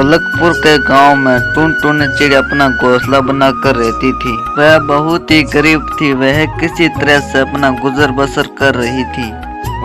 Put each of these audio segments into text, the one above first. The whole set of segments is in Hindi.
ढोलकपुर के गांव में टुनटुनी चिड़िया अपना घोंसला बनाकर रहती थी। वह बहुत ही गरीब थी। वह किसी तरह से अपना गुजर बसर कर रही थी।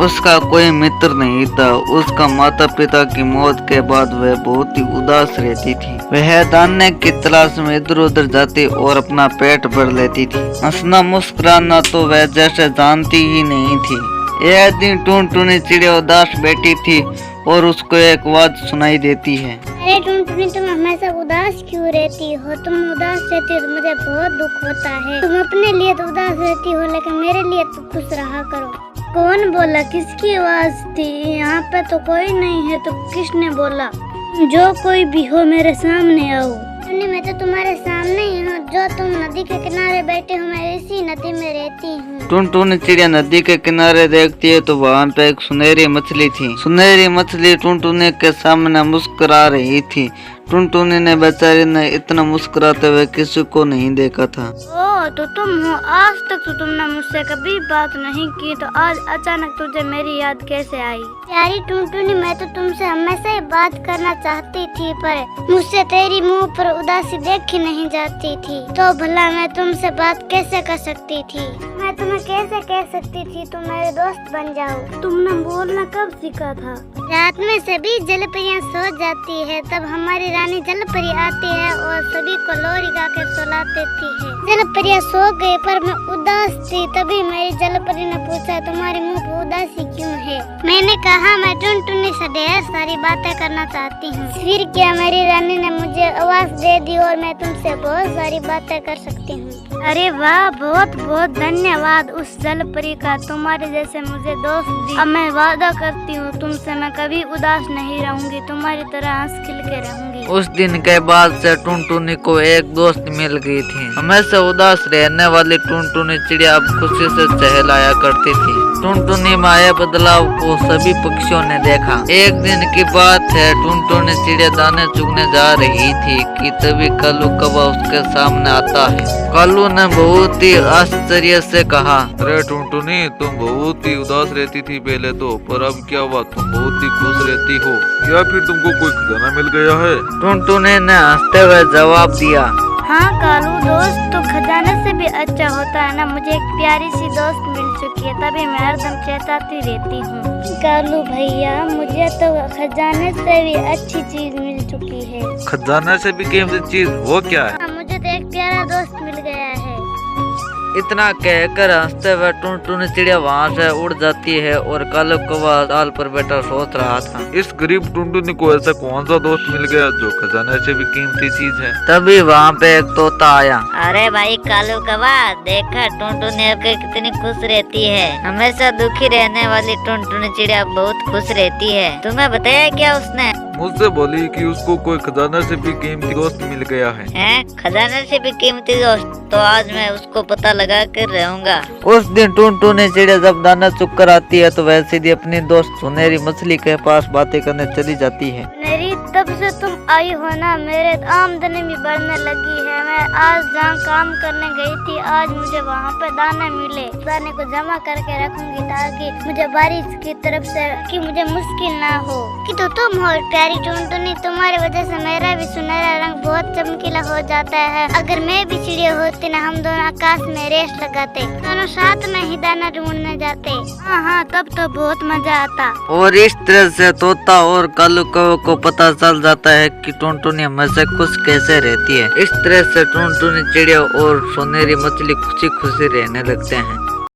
उसका कोई मित्र नहीं था। उसका माता पिता की मौत के बाद वह बहुत ही उदास रहती थी। वह दाने की तलाश में इधर उधर जाती और अपना पेट भर लेती थी। हंसना मुस्कुराना तो वह जैसे जानती ही नहीं थी। एक दिन टुनटुनी चिड़िया उदास बैठी थी और उसको एक आवाज सुनाई देती है। अरे टुनटुनी, तुम हमेशा उदास क्यों रहती हो? तुम उदास रहती हो तो मुझे बहुत दुख होता है। तुम अपने लिए तो उदास रहती हो, लेकिन मेरे लिए तो खुश रहा करो। कौन बोला? किसकी आवाज थी? यहाँ पे तो कोई नहीं है। तो किसने बोला? जो कोई भी हो मेरे सामने आओ। मैं तो तुम्हारे सामने ही हूँ। जो तुम नदी के किनारे बैठे हो, मैं इसी नदी में रहती हूँ। टुनटुनी चिड़िया नदी के किनारे देखती है तो वहाँ पे एक सुनहरी मछली थी। सुनहरी मछली टुनटुनी के सामने मुस्कुरा रही थी। टुनटुनी ने बेचारी ने इतना मुस्कुराते हुए किसी को नहीं देखा था। ओ, तो तुम हो। आज तक तो तुमने मुझसे कभी बात नहीं की, तो आज अचानक तुझे मेरी याद कैसे आई? प्यारी टुनटुनी, मैं तो तुमसे हमेशा ही बात करना चाहती थी, पर मुझसे तेरी मुंह पर उदासी देखी नहीं जाती थी। तो भला मैं तुमसे बात कैसे कर सकती थी? मैं तुम्हें कैसे कह सकती थी तुम मेरे दोस्त बन जाओ? तुमने बोलना कब सीखा था? रात में सभी जलपरियां सो जाती है, तब हमारी रानी जलपरी आती है और सभी को लोरी गा के सुला देती है। जलपरियां सो गए पर मैं उदास थी। तभी मेरी जलपरी ने पूछा, तुम्हारे मुंह पर उदासी क्यों है? मैंने कहा, मैं टुनटुनी से ढेर सारी बातें करना चाहती हूँ। फिर क्या, मेरी रानी ने मुझे आवाज दे दी और मैं तुमसे बहुत सारी बातें कर सकती हूँ। अरे वाह, बहुत बहुत धन्यवाद उस जलपरी का, तुम्हारे जैसे मुझे दोस्त दी। अब मैं वादा करती हूँ तुमसे मैं कभी उदास नहीं रहूंगी, तुम्हारी तरह हंस खिल के रहूंगी। उस दिन के बाद से टुनटुनी को एक दोस्त मिल गई थी। हमेशा उदास रहने वाली टुनटुनी चिड़िया अब खुशी से चहलाया करती थी। टुनटुनी में आए बदलाव को सभी पक्षियों ने देखा। एक दिन की बात है, टुनटुनी चिड़िया दाने चुगने जा रही थी कि तभी कालू कौवा उसके सामने आता है। कालू ने बहुत ही आश्चर्य से कहा, अरे टुनटुनी, तुम बहुत ही उदास रहती थी पहले तो, पर अब क्या हुआ? तुम बहुत ही खुश रहती हो या फिर तुमको कोई खजाना मिल गया है? टुनटुनी ने हंसते हुए जवाब दिया, हाँ कालू दोस्त, तो खजाने से भी अच्छा होता है ना। मुझे एक प्यारी सी दोस्त मिल चुकी है, तभी मैं हरदम चेताती रहती हूँ। कालू भैया, मुझे तो खजाने से भी अच्छी चीज मिल चुकी है। खजाने से भी कीमती चीज? वो क्या है? हाँ, मुझे तो एक प्यारा दोस्त मिल गया है। इतना कहकर हंसते हुए टुनटुनी चिड़िया वहाँ से उड़ जाती है और कालू कौवा डाल पर बैठा सोच रहा था। इस गरीब टुनटुनी को ऐसा कौन सा दोस्त मिल गया जो खजाने से भी कीमती चीज है? तभी वहाँ पे एक तोता आया। अरे भाई कालू कौवा, देखा टुनटुनी अब कितनी खुश रहती है। हमेशा दुखी रहने वाली टुनटुनी चिड़िया बहुत खुश रहती है। तुम्हें बताया क्या उसने? मुझसे बोली कि उसको कोई खजाने से भी कीमती दोस्त मिल गया है। खजाने से भी कीमती दोस्त? तो आज मैं उसको पता लगा कर रहूंगा। उस दिन टुनटुनी चिड़िया जब दाना चुग कर आती है तो वह सीधी अपनी दोस्त सुनहरी मछली के पास बातें करने चली जाती है। मेरी तब से तुम आई हो ना, मेरे आमदनी भी बढ़ने लगी है। मैं आज जहाँ काम करने गई थी, आज मुझे वहाँ पे दाना मिले। दाने को जमा करके रखूंगी ताकि मुझे बारिश की तरफ से कि मुझे मुश्किल ना हो। कि तो तुम हो प्यारी टुनटुनी, तुम्हारी वजह से मेरा भी सुनहरा रंग बहुत चमकीला हो जाता है। अगर मैं भी चिड़िया होती ना, हम दोनों आकाश में रेस लगाते, दोनों साथ में ही दाना ढूंढने जाते। हाँ, तब तो बहुत मजा आता। और इस तरह से तोता और कालू कौवे को पता चल जाता है कि टुनटुनी हमेशा खुश कैसे रहती है। इस तरह से टुनटुनी चिड़िया और सुनहरी मछली खुशी खुशी रहने लगते हैं।